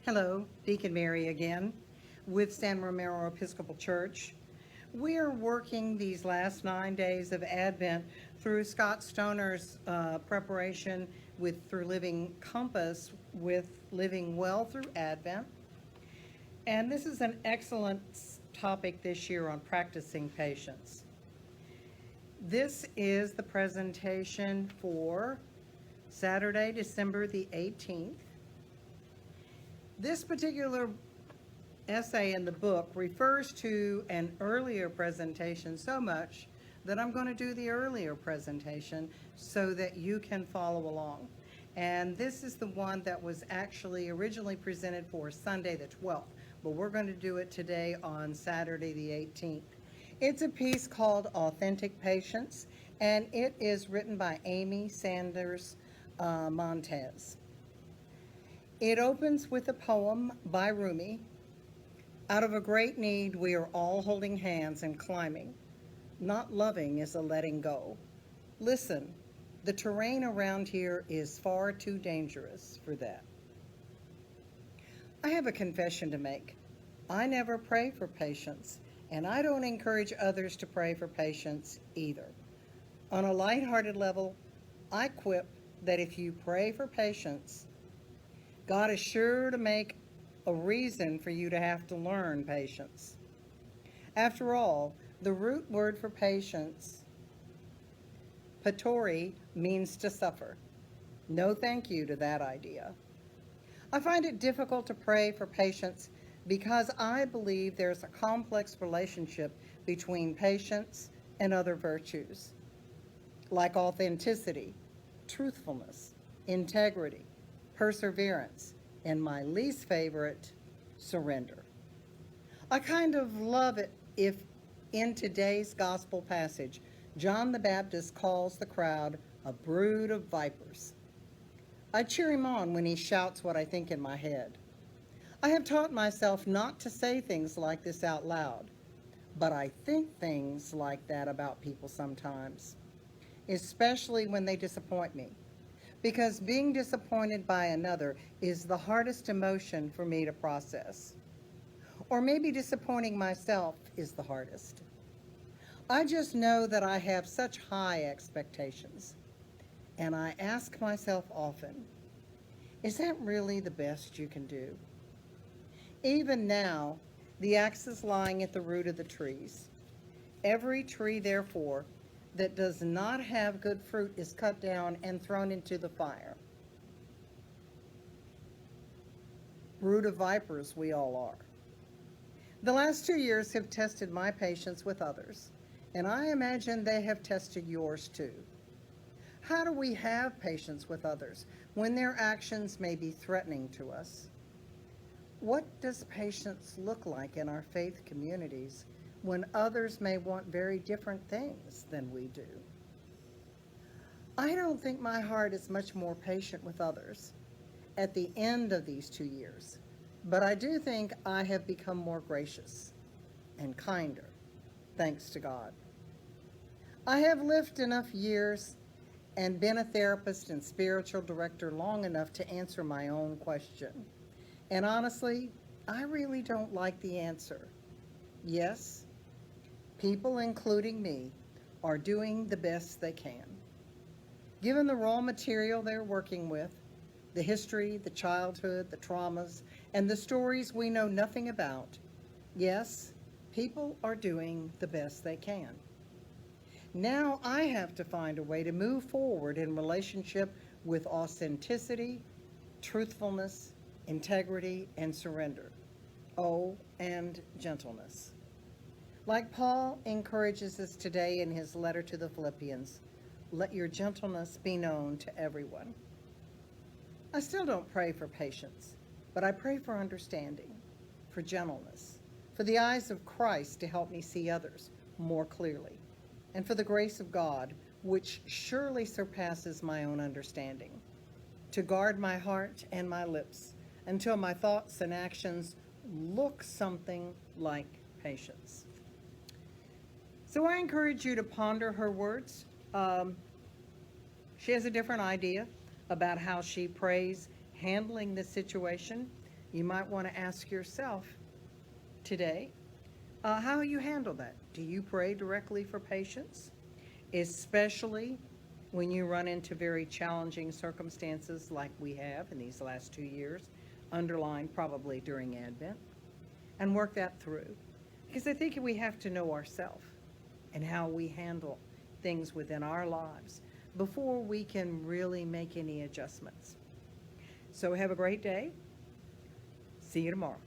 Hello, Deacon Mary again with San Romero Episcopal Church. We are working these last 9 days of Advent through Scott Stoner's preparation through Living Compass with Living Well through Advent. And this is an excellent topic this year on practicing patience. This is the presentation for Saturday, December the 18th. This particular essay in the book refers to an earlier presentation so much that I'm going to do the earlier presentation so that you can follow along. And this is the one that was actually originally presented for Sunday the 12th, but we're going to do it today on Saturday the 18th. It's a piece called Authentic Patience, and it is written by Amy Sanders Montez. It opens with a poem by Rumi. Out of a great need, we are all holding hands and climbing. Not loving is a letting go. Listen, the terrain around here is far too dangerous for that. I have a confession to make. I never pray for patience, and I don't encourage others to pray for patience either. On a lighthearted level, I quip that if you pray for patience, God is sure to make a reason for you to have to learn patience. After all, the root word for patience, patori, means to suffer. No thank you to that idea. I find it difficult to pray for patience because I believe there's a complex relationship between patience and other virtues, like authenticity, truthfulness, integrity, perseverance, and my least favorite, surrender. I kind of love it if in today's gospel passage, John the Baptist calls the crowd a brood of vipers. I cheer him on when he shouts what I think in my head. I have taught myself not to say things like this out loud, but I think things like that about people sometimes, especially when they disappoint me. Because being disappointed by another is the hardest emotion for me to process. Or maybe disappointing myself is the hardest. I just know that I have such high expectations, and I ask myself often, is that really the best you can do? Even now, the axe is lying at the root of the trees. Every tree, therefore, that does not have good fruit is cut down and thrown into the fire. Brood of vipers we all are. The last 2 years have tested my patience with others, and I imagine they have tested yours too. How do we have patience with others when their actions may be threatening to us? What does patience look like in our faith communities when others may want very different things than we do? I don't think my heart is much more patient with others at the end of these 2 years, but I do think I have become more gracious and kinder, thanks to God. I have lived enough years and been a therapist and spiritual director long enough to answer my own question. And honestly, I really don't like the answer. Yes, people, including me, are doing the best they can. Given the raw material they're working with, the history, the childhood, the traumas, and the stories we know nothing about, yes, people are doing the best they can. Now I have to find a way to move forward in relationship with authenticity, truthfulness, integrity, and surrender. Oh, and gentleness. Like Paul encourages us today in his letter to the Philippians, let your gentleness be known to everyone. I still don't pray for patience, but I pray for understanding, for gentleness, for the eyes of Christ to help me see others more clearly, and for the grace of God, which surely surpasses my own understanding, to guard my heart and my lips until my thoughts and actions look something like patience. So I encourage you to ponder her words. She has a different idea about how she prays handling this situation. You might want to ask yourself today, how you handle that. Do you pray directly for patients, especially when you run into very challenging circumstances like we have in these last 2 years, underlined probably during Advent, and work that through? Because I think we have to know ourselves and how we handle things within our lives before we can really make any adjustments. So have a great day. See you tomorrow.